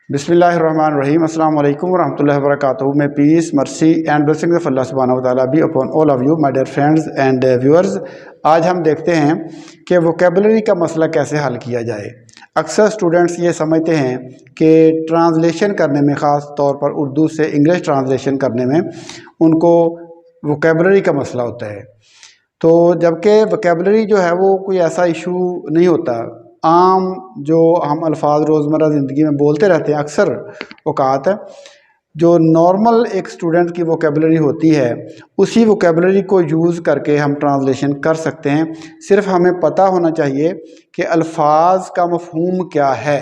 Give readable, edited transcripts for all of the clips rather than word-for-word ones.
बिस्मिल्लाहिर्रहमानिर्रहीम अस्सलाम वालेकुम वरहमतुल्लाहि वबरकातुहू। May peace mercy and blessings of Allah सुब्हानहू व तआला be upon all of you my dear friends and viewers. आज हम देखते हैं कि वोकेबलरी का मसला कैसे हल किया जाए। अक्सर स्टूडेंट्स ये समझते हैं कि ट्रांसलेशन करने में, ख़ास तौर पर उर्दू से इंग्लिश ट्रांसलेशन करने में उनको वोकेबलरी का मसला होता है। तो जबकि वोकेबलरी जो है वो कोई ऐसा इशू नहीं होता। आम जो हम अल्फाज रोज़मर्रा ज़िंदगी में बोलते रहते हैं, अक्सर औकात जो नॉर्मल एक स्टूडेंट की वोकेबलरी होती है, उसी वोकेबलरी को यूज़ करके हम ट्रांसलेशन कर सकते हैं। सिर्फ हमें पता होना चाहिए कि अल्फाज का मफ़हूम क्या है,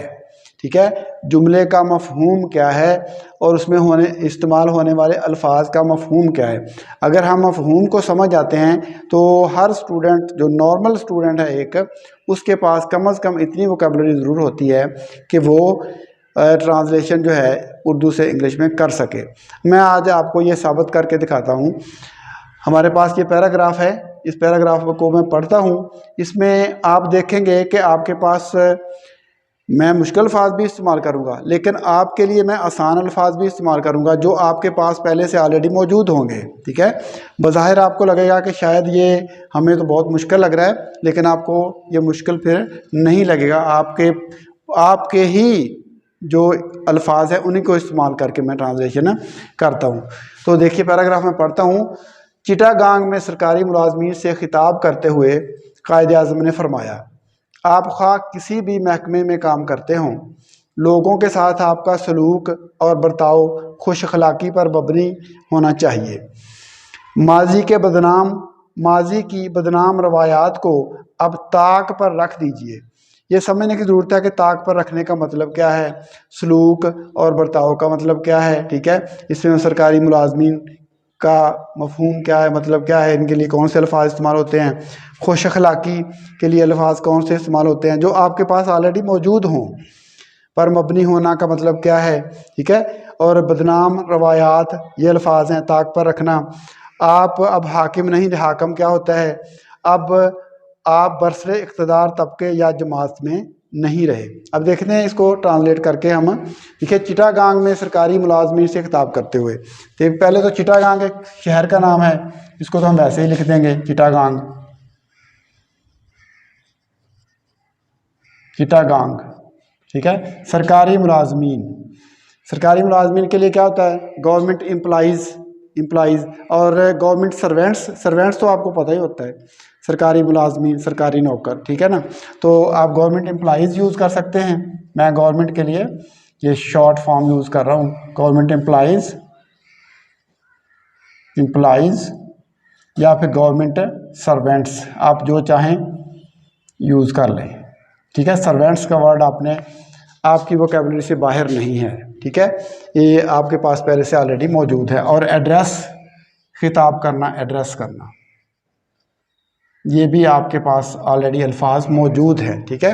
ठीक है, जुमले का मफ़हूम क्या है और उसमें इस्तेमाल होने वाले अल्फाज का मफ़हूम क्या है। अगर हम मफ़हूम को समझ जाते हैं तो हर स्टूडेंट, जो नॉर्मल स्टूडेंट है एक, उसके पास कम से कम इतनी वोकेबलरी ज़रूर होती है कि वो ट्रांसलेशन जो है उर्दू से इंग्लिश में कर सके। मैं आज आपको ये साबित करके दिखाता हूँ। हमारे पास ये पैराग्राफ है, इस पैराग्राफ को मैं पढ़ता हूँ। इसमें आप देखेंगे कि आपके पास मैं मुश्किल अल्फाज भी इस्तेमाल करूँगा, लेकिन आपके लिए मैं आसान अल्फाज भी इस्तेमाल करूँगा जो आपके पास पहले से ऑलरेडी मौजूद होंगे, ठीक है। बज़ाहिर आपको लगेगा कि शायद ये हमें तो बहुत मुश्किल लग रहा है, लेकिन आपको ये मुश्किल फिर नहीं लगेगा। आपके ही जो अल्फाज हैं उन्हीं को इस्तेमाल करके मैं ट्रांसलेशन करता हूँ। तो देखिए, पैराग्राफ में पढ़ता हूँ। चिटागांग में सरकारी मुलाजमीन से खिताब करते हुए कायदे आज़म ने फरमाया, आप खा किसी भी महकमे में काम करते हों, लोगों के साथ आपका सलूक और बर्ताव खुश अखलाकी पर मबनी होना चाहिए। माजी की बदनाम रवायात को अब ताक पर रख दीजिए। ये समझने की ज़रूरत है कि ताक पर रखने का मतलब क्या है, सलूक और बर्ताव का मतलब क्या है, ठीक है। इसमें सरकारी मुलाजमीन का मफहूम क्या है, मतलब क्या है, इनके लिए कौन से अल्फाज इस्तेमाल होते हैं, खुश अखलाकी के लिए अल्फाज कौन से इस्तेमाल होते हैं जो आपके पास ऑलरेडी मौजूद हों। पर मबनी होना का मतलब क्या है, ठीक है। और बदनाम रवायात, ये अल्फाज हैं। ताक पर रखना, आप अब हाकिम नहीं, हाकम क्या होता है, अब आप बरसरे इक़्तिदार तबके या जमात में नहीं रहे। अब देखते हैं इसको ट्रांसलेट करके हम। देखिए, चिटागांग में सरकारी मुलाजमीन से खिताब करते हुए, तो पहले तो चिटागांग एक शहर का नाम है, इसको तो हम वैसे ही लिख देंगे चिटागांग, चिटागांग, ठीक है। सरकारी मुलाजमीन के लिए क्या होता है, गवर्नमेंट एम्प्लॉइज़ और गवर्नमेंट सर्वेंट्स तो आपको पता ही होता है, सरकारी मुलाजमीन, सरकारी नौकर, ठीक है ना। तो आप गवर्नमेंट एम्प्लॉइज़ यूज़ कर सकते हैं। मैं गवर्नमेंट के लिए ये शॉर्ट फॉर्म यूज़ कर रहा हूँ, गवर्नमेंट एम्प्लॉइज़ या फिर गवर्नमेंट सर्वेंट्स, आप जो चाहें यूज़ कर लें, ठीक है। सर्वेंट्स का वर्ड आपकी वोकैबुलरी से बाहर नहीं है, ठीक है, ये आपके पास पहले से ऑलरेडी मौजूद है। और एड्रेस, खिताब करना, एड्रेस करना, ये भी आपके पास ऑलरेडी अल्फाज मौजूद हैं, ठीक है।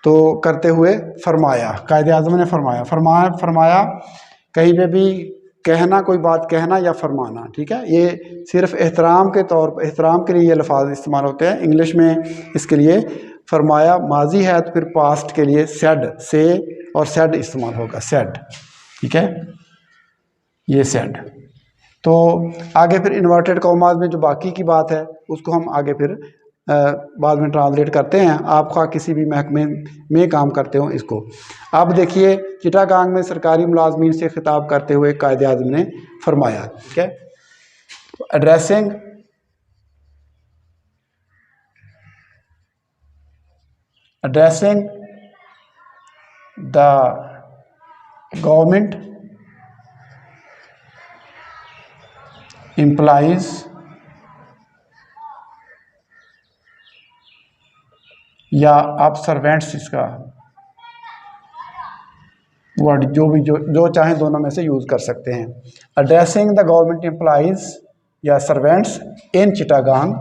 तो करते हुए फरमाया, कायदे आज़म ने फरमाया कहीं पे भी कहना, कोई बात कहना या फरमाना, ठीक है, ये सिर्फ एहतराम के तौर पर, एहतराम के लिए ये अल्फाज इस्तेमाल होते हैं। इंग्लिश में इसके लिए फरमाया माजी है तो फिर पास्ट के लिए सेड, से और सेड इस्तेमाल होगा, सेड, ठीक है, ये सेड। तो आगे फिर इन्वर्टेड कॉमास में जो बाकी की बात है उसको हम आगे फिर बाद में ट्रांसलेट करते हैं। आपका किसी भी महकमे में काम करते हो इसको। अब देखिए, चिटागांग में सरकारी मुलाजमीन से खिताब करते हुए कायदे आज़म ने फरमाया, ठीक है, एड्रेसिंग द गवर्नमेंट एम्प्लॉइज या आप सर्वेंट्स, इसका वर्ड जो चाहें दोनों में से यूज़ कर सकते हैं। एड्रेसिंग द गवर्नमेंट एम्प्लॉइज या सर्वेंट्स इन चिटागांग,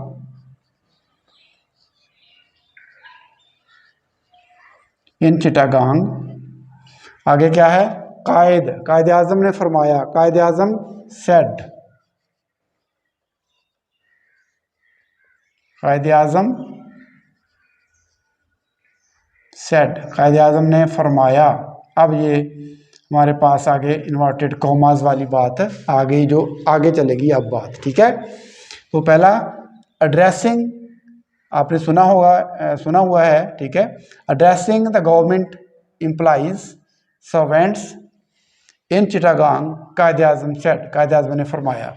आगे क्या है, कायदे आज़म ने फरमाया, कायदे आज़म सेड, कायदे आज़म ने फरमाया, अब ये हमारे पास आगे इन्वर्टेड कॉमास वाली बात आ गई, जो आगे चलेगी अब बात, ठीक है। तो पहला एड्रेसिंग आपने सुना होगा, सुना हुआ है, ठीक है। Addressing the government employees servants in Chittagong, Quaid-e Azam said, कायदे आज़म ने फरमाया,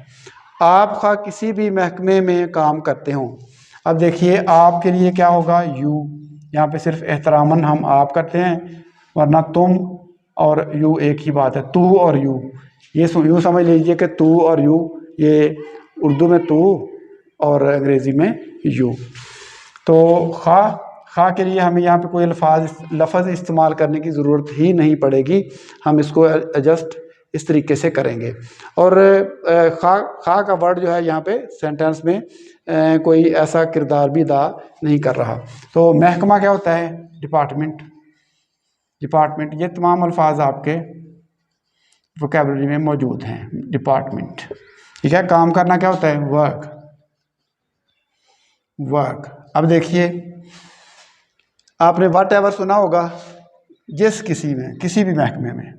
आप खा किसी भी महकमे में काम करते हो। अब देखिए आपके लिए क्या होगा, यू, यहाँ पे सिर्फ एहतरामन हम आप करते हैं, वरना तुम और यू एक ही बात है, तू और यू। ये यूँ समझ लीजिए कि तू और यू, ये उर्दू में तू और अंग्रेज़ी में यू। तो खा के लिए हमें यहाँ पे कोई लफज इस्तेमाल करने की ज़रूरत ही नहीं पड़ेगी, हम इसको एडजस्ट इस तरीके से करेंगे। और खा का वर्ड जो है यहाँ पे सेंटेंस में कोई ऐसा किरदार भी अदा नहीं कर रहा। तो महकमा क्या होता है, डिपार्टमेंट, डिपार्टमेंट, ये तमाम अल्फाज आपके वोकैबुलरी में मौजूद हैं, डिपार्टमेंट, ठीक है। काम करना क्या होता है, वर्क, वर्क। अब देखिए आपने वट एवर सुना होगा, जिस किसी में, किसी भी महकमे में,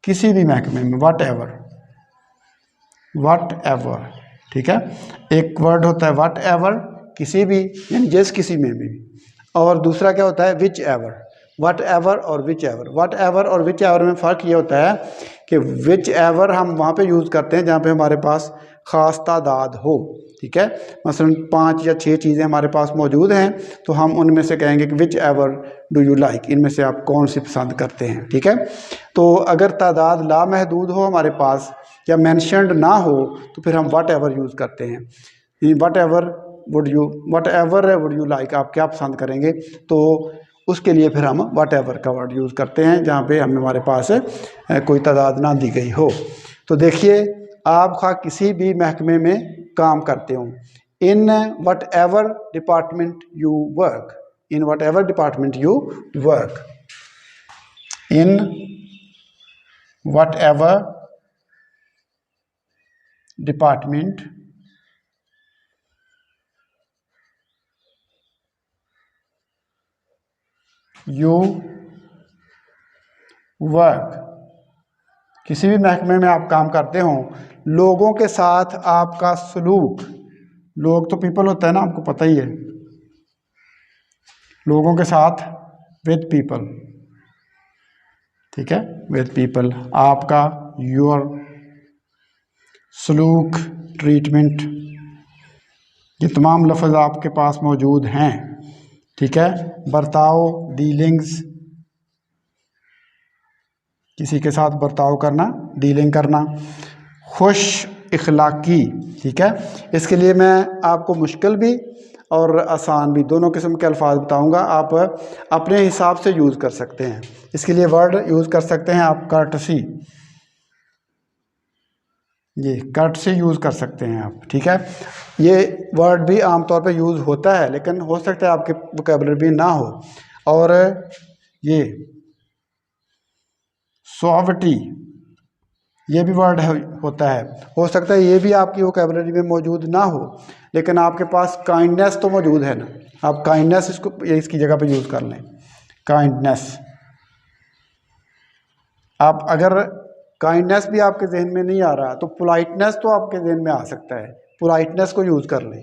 किसी भी महकमे में, वट एवर, वट एवर, ठीक है। एक वर्ड होता है वट एवर, किसी भी, यानी जिस किसी में भी, और दूसरा क्या होता है विच एवर, वट एवर और विच एवर। वट एवर और विच एवर में फ़र्क ये होता है कि विच एवर हम वहाँ पे यूज़ करते हैं जहाँ पे हमारे पास ख़ास तादाद हो, ठीक है। मसलन 5 या 6 चीज़ें हमारे पास मौजूद हैं, तो हम उनमें से कहेंगे कि which ever do you like, इनमें से आप कौन सी पसंद करते हैं, ठीक है। तो अगर तादाद लामहदूद हो हमारे पास या मैंशनड ना हो, तो फिर हम वट एवर यूज़ करते हैं। What ever would you like, आप क्या पसंद करेंगे, तो उसके लिए फिर हम वट एवर का वर्ड यूज़ करते हैं जहाँ पे हमारे पास कोई तादाद ना दी गई हो। तो देखिए आप खा किसी भी महकमे में काम करते हो, in what ever department you work, in what ever department you work, in what ever department you work, किसी भी महकमे में आप काम करते हो, लोगों के साथ आपका सलूक, लोग तो पीपल होता है ना, आपको पता ही है, लोगों के साथ विद पीपल, ठीक है, विद पीपल, आपका योर, सलूक, ट्रीटमेंट, ये तमाम लफ्ज़ आपके पास मौजूद हैं, ठीक है। बर्ताव, डीलिंग्स, किसी के साथ बर्ताव करना, डीलिंग करना। खुश इखलाकी, ठीक है। इसके लिए मैं आपको मुश्किल भी और आसान भी दोनों किस्म के अल्फाज बताऊंगा, आप अपने हिसाब से यूज़ कर सकते हैं। इसके लिए वर्ड यूज़ कर सकते हैं आप कर्टसी, ये कर्टसी यूज़ कर सकते हैं आप, ठीक है। ये वर्ड भी आमतौर पे यूज़ होता है, लेकिन हो सकता है आपके वोकैबुलरी में ना हो। और ये सुआविटी, ये भी वर्ड होता है, हो सकता है ये भी आपकी वोकैबुलरी में मौजूद ना हो, लेकिन आपके पास काइंडनेस तो मौजूद है ना, आप काइंडनेस इसकी जगह पे यूज़ कर लें, काइंडनेस। आप अगर काइंडनेस भी आपके जहन में नहीं आ रहा तो पोलाइटनेस तो आपके जहन में आ सकता है, पोलाइटनेस को यूज़ कर लें।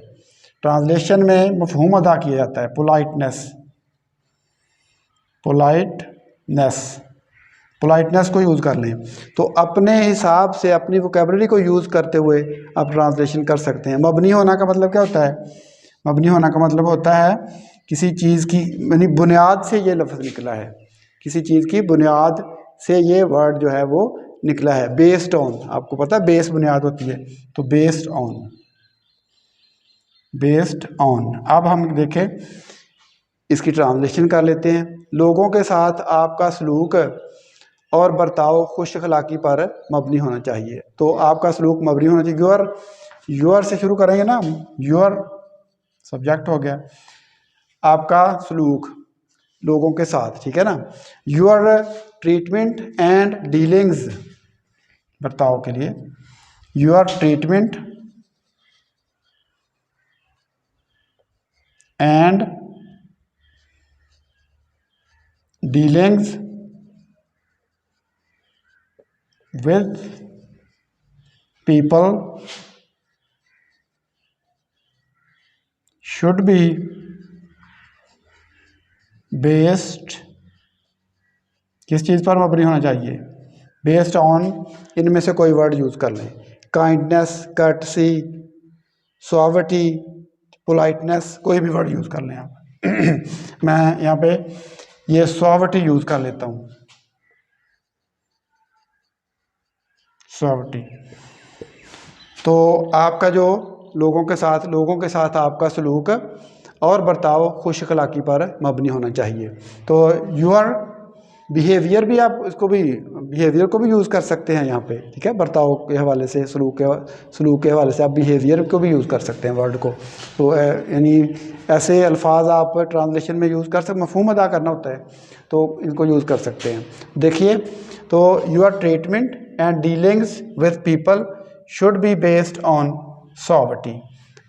ट्रांसलेशन में मफहूम अदा किया जाता है, पोलाइटनेस, पोलाइटनेस, पोलाइटनेस को यूज़ कर लें। तो अपने हिसाब से अपनी वोकैबुलरी को यूज़ करते हुए आप ट्रांसलेशन कर सकते हैं। मबनी होना का मतलब क्या होता है, मबनी होना का मतलब होता है किसी चीज़ की, यानी बुनियाद से ये लफ्ज़ निकला है, किसी चीज़ की बुनियाद से ये वर्ड जो है वो निकला है। बेस्ड ऑन, आपको पता है बेस बुनियाद होती है, तो बेस्ड ऑन, बेस्ड ऑन। अब हम देखें इसकी ट्रांसलेशन कर लेते हैं। लोगों के साथ आपका सलूक और बर्ताव खुश अखलाकी पर मबनी होना चाहिए। तो आपका सलूक मबनी होना चाहिए, योर, योर से शुरू करेंगे ना, योर सब्जेक्ट हो गया, आपका सलूक लोगों के साथ, ठीक है ना। योर ट्रीटमेंट एंड डीलिंग्स, बर्ताव के लिए, your treatment and dealings with people should be based, किस चीज़ पर मबनी होना चाहिए? बेस्ड ऑन, इनमें से कोई वर्ड यूज़ कर लें। काइंडनेस, कर्टसी, सुआविटी, पोलाइटनेस, कोई भी वर्ड यूज़ कर लें आप। मैं यहाँ पे ये सुआविटी यूज़ कर लेता हूँ, सुआविटी। तो आपका जो लोगों के साथ आपका सलूक और बर्ताव खुश अखलाकी पर मबनी होना चाहिए। तो यूर बिहेवियर भी, आप इसको भी, बिहेवियर को भी यूज़ कर सकते हैं यहाँ पे, ठीक है। बर्ताव के हवाले से, सलूक के हवाले से आप बिहेवियर को भी यूज़ कर सकते हैं वर्ड को। तो यानी ऐसे अल्फाज आप ट्रांसलेशन में यूज़ कर सकते, मफहूम अदा करना होता है तो इनको यूज़ कर सकते हैं। देखिए, तो your treatment and dealings with people should be based on sovereignty,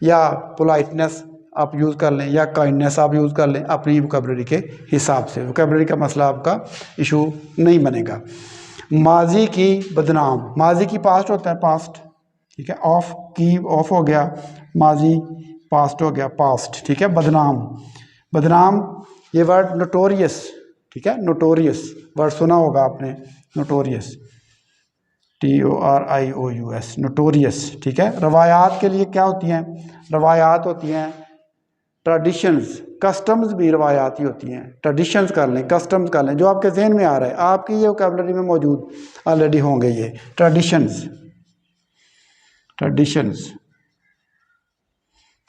या पोलाइटनेस आप यूज़ कर लें, या काइंडनेस आप यूज़ कर लें अपनी वोकैबुलरी के हिसाब से। वोकैबुलरी का मसला आपका इशू नहीं बनेगा। माजी की बदनाम, माजी की पास्ट होता है, पास्ट, ठीक है। ऑफ की ऑफ हो गया, माजी पास्ट हो गया, पास्ट, ठीक है। बदनाम, बदनाम ये वर्ड नोटोरियस, ठीक है। नोटोरियस वर्ड सुना होगा आपने, नोटोरियस, TORIOUS, नोटोरियस, ठीक है। रवायात के लिए क्या होती हैं? रवायात होती हैं ट्रेडिशंस, कस्टम्स भी रवायात ही होती हैं। ट्रेडिशंस कर लें, कस्टम्स कर लें, जो आपके जहन में आ रहा है, आपकी ये वोकैबुलरी में मौजूद ऑलरेडी होंगे ये ट्रेडिशंस, ट्रेडिशंस,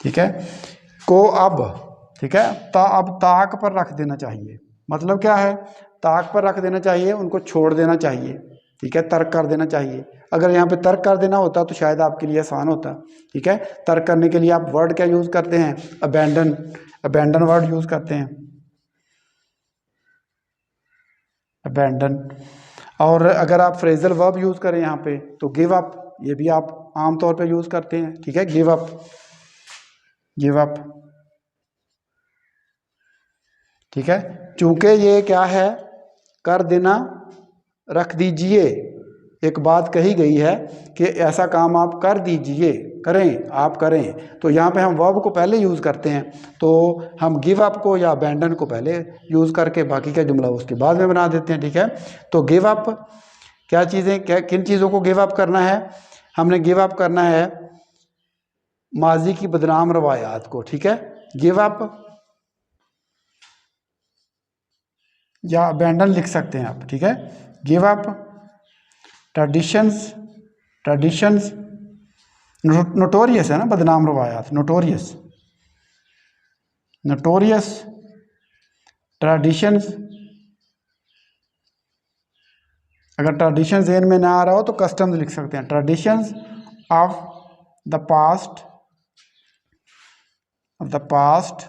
ठीक है। को अब, ठीक है, अब ताक पर रख देना चाहिए। मतलब क्या है? ताक पर रख देना चाहिए, उनको छोड़ देना चाहिए, ठीक है। तर्क कर देना चाहिए। अगर यहाँ पे तर्क कर देना होता तो शायद आपके लिए आसान होता, ठीक है। तर्क करने के लिए आप वर्ड क्या यूज़ करते हैं? अबैंडन, अबैंडन वर्ड यूज़ करते हैं, अबैंडन। और अगर आप फ्रेजल वर्ब यूज़ करें यहाँ पे तो गिव अप, ये भी आप आम तौर पे यूज़ करते हैं, ठीक है। गिव अप, गिव अप, ठीक है। चूंकि ये क्या है? कर देना, रख दीजिए, एक बात कही गई है कि ऐसा काम आप कर दीजिए, करें, आप करें। तो यहाँ पे हम वर्ब को पहले यूज़ करते हैं, तो हम गिव अप को या अबैंडन को पहले यूज़ करके बाकी का जुमला उसके बाद में बना देते हैं, ठीक है। तो गिव अप, क्या चीज़ें, क्या किन चीज़ों को गिव अप करना है? हमने गिव अप करना है माजी की बदनाम रवायात को, ठीक है। गिव अप या अबैंडन लिख सकते हैं आप, ठीक है। Give up traditions, traditions notorious है ना, बदनाम रवायात, नोटोरियस, नोटोरियस ट्रेडिशंस। अगर ट्रेडिशन ज़हन में ना आ रहा हो तो कस्टम्स लिख सकते हैं, traditions of the past, of the past,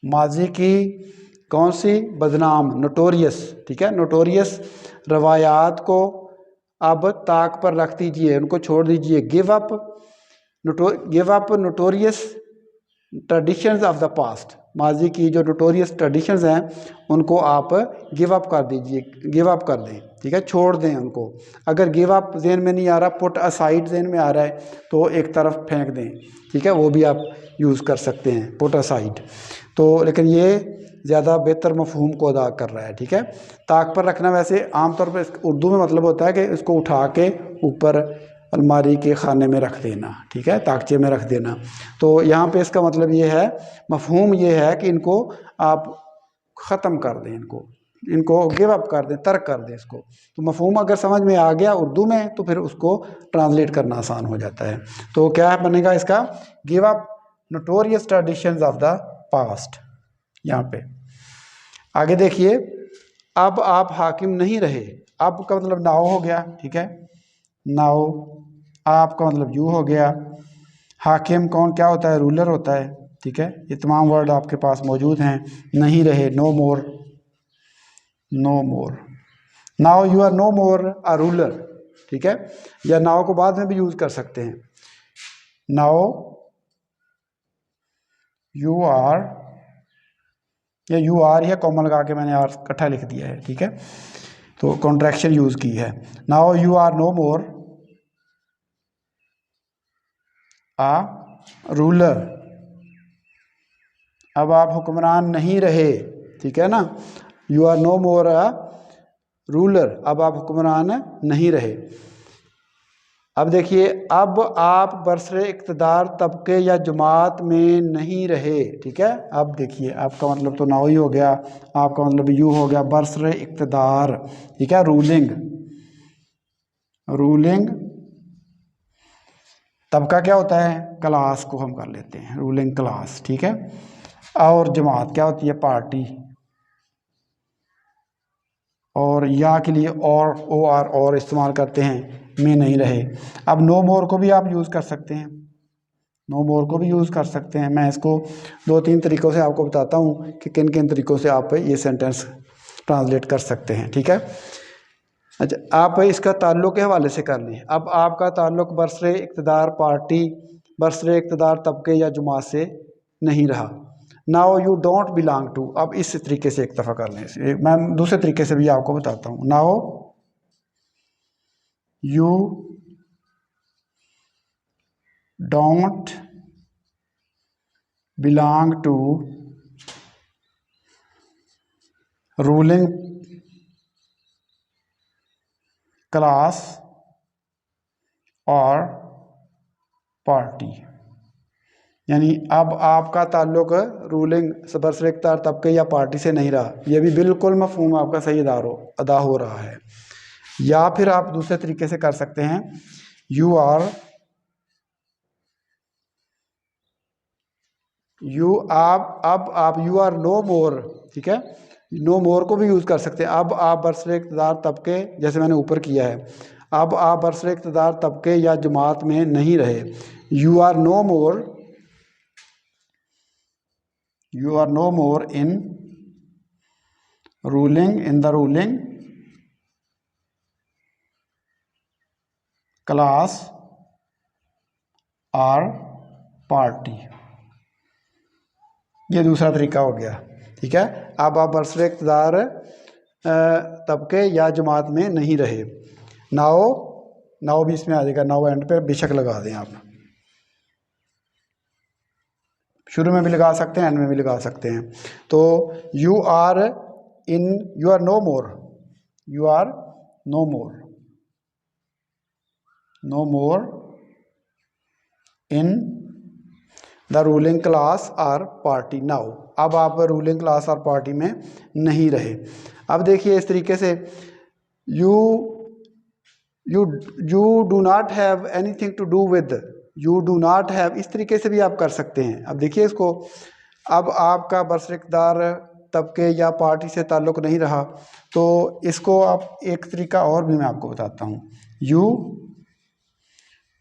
माजी की कौन सी? बदनाम, नोटोरियस, ठीक है। नोटोरियस रवायात को अब ताक पर रख दीजिए, उनको छोड़ दीजिए। Give up, give up notorious traditions of the past, माजी की जो नोटोरियस ट्रेडिशंस हैं उनको आप गिव अप कर दीजिए, गिव अप कर दें, ठीक है, छोड़ दें उनको। अगर गिव अप जहन में नहीं आ रहा, पुट असाइड जहन में आ रहा है तो एक तरफ फेंक दें, ठीक है, वो भी आप यूज़ कर सकते हैं, पुट असाइड। तो लेकिन ये ज़्यादा बेहतर मफहूम को अदा कर रहा है, ठीक है। ताक पर रखना वैसे आमतौर पर उर्दू में मतलब होता है कि इसको उठा के ऊपर अलमारी के खाने में रख देना, ठीक है, ताकचे में रख देना। तो यहाँ पे इसका मतलब ये है, मफहूम ये है कि इनको आप ख़त्म कर दें, इनको गिव अप कर दें, तर्क कर दें इसको। तो मफहूम अगर समझ में आ गया उर्दू में तो फिर उसको ट्रांसलेट करना आसान हो जाता है। तो क्या बनेगा इसका? Give up notorious traditions of the past. यहाँ पे आगे देखिए, अब आप हाकिम नहीं रहे, अब का मतलब नाउ हो गया, ठीक है। नाउ आपका मतलब यू हो गया। हाकिम कौन, क्या होता है? रूलर होता है, ठीक है। ये तमाम वर्ड आपके पास मौजूद हैं। नहीं रहे, no more, no more. Now you are no more a ruler, ठीक है। या नाउ को बाद में भी यूज कर सकते हैं। नाउ यू आर, या यू आर, या कॉमा लगा के मैंने आर इकट्ठा लिख दिया है, ठीक है। तो कॉन्ट्रैक्शन यूज़ की है। Now you are no more a ruler, अब आप हुक्मरान नहीं रहे, ठीक है ना। You are no more a ruler, अब आप हुक्मरान नहीं रहे। अब देखिए, अब आप बरसरे इक़्तिदार तबके या जमात में नहीं रहे, ठीक है। अब देखिए, आपका मतलब तो नाउ ही हो गया, आपका मतलब यू हो गया बरसरे इक़्तिदार, ठीक है। रूलिंग, रूलिंग तबका क्या होता है, क्लास को हम कर लेते हैं रूलिंग क्लास, ठीक है। और जमात क्या होती है, पार्टी। और या के लिए और इस्तेमाल करते हैं, में नहीं रहे। अब नो मोर को भी आप यूज़ कर सकते हैं, नो मोर को भी यूज़ कर सकते हैं। मैं इसको 2-3 तरीक़ों से आपको बताता हूँ कि किन किन तरीक़ों से आप ये सेंटेंस ट्रांसलेट कर सकते हैं, ठीक है। अच्छा, आप इसका ताल्लुक़ के हवाले से कर लें। अब आपका ताल्लुक़ बरसरे इक़्तिदार पार्टी, बरसरे इक़्तिदार तबके या जमात से नहीं रहा। Now you don't belong to, अब इस तरीके से एक दफ़ा कर लें, मैं दूसरे तरीके से भी आपको बताता हूँ। Now you don't belong to ruling class और पार्टी, यानी अब आपका ताल्लुक रूलिंग बरसरे इक़्तिदार तबके या पार्टी से नहीं रहा। यह भी बिल्कुल मफ़हूम आपका सही अदा हो रहा है। या फिर आप दूसरे तरीके से कर सकते हैं, you are you are no more, ठीक है। नो मोर को भी यूज़ कर सकते हैं। अब आप बरसरे इक़्तिदार तबके, जैसे मैंने ऊपर किया है, अब आप बरसरे इक़्तिदार तबके या जमात में नहीं रहे। You are no more, you are no more in the ruling class और पार्टी। ये दूसरा तरीका हो गया, ठीक है। अब आप बरसरे इक़्तिदार तबके या जमात में नहीं रहे। नाउ भी इसमें आ जाएगा, नाउ एंड पे बेशक लगा दें आप, शुरू में भी लगा सकते हैं, एंड में भी लगा सकते हैं। तो you are no more, you are no more, no more in the ruling class और पार्टी नाउ, अब आप रूलिंग क्लास और पार्टी में नहीं रहे। अब देखिए, इस तरीके से you do not have anything to do with, you do not have, इस तरीके से भी आप कर सकते हैं। अब देखिए इसको, अब आपका बरसरे इक़्तिदार तबके या पार्टी से ताल्लुक़ नहीं रहा, तो इसको आप एक तरीका और भी मैं आपको बताता हूँ। You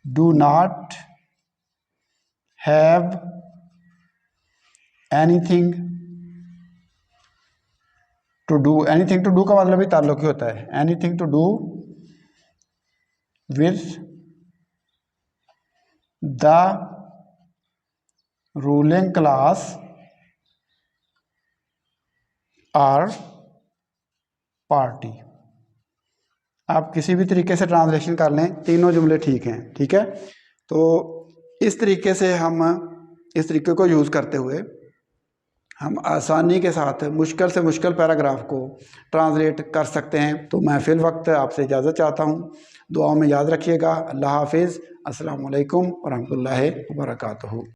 do not have anything to do, anything to do का मतलब भी ताल्लुक़ ही होता है, anything to do with the ruling class और पार्टी। आप किसी भी तरीके से ट्रांसलेशन कर लें, तीनों जुमले ठीक हैं, ठीक है। तो इस तरीके से हम इस तरीके को यूज़ करते हुए हम आसानी के साथ मुश्किल से मुश्किल पैराग्राफ को ट्रांसलेट कर सकते हैं। तो मैं फ़िल वक्त आपसे इजाज़त चाहता हूँ, दुआओं में याद रखिएगा। अल्लाह हाफिज़, अस्सलामु अलैकुम व रहमतुल्लाहि व बरकातुहू।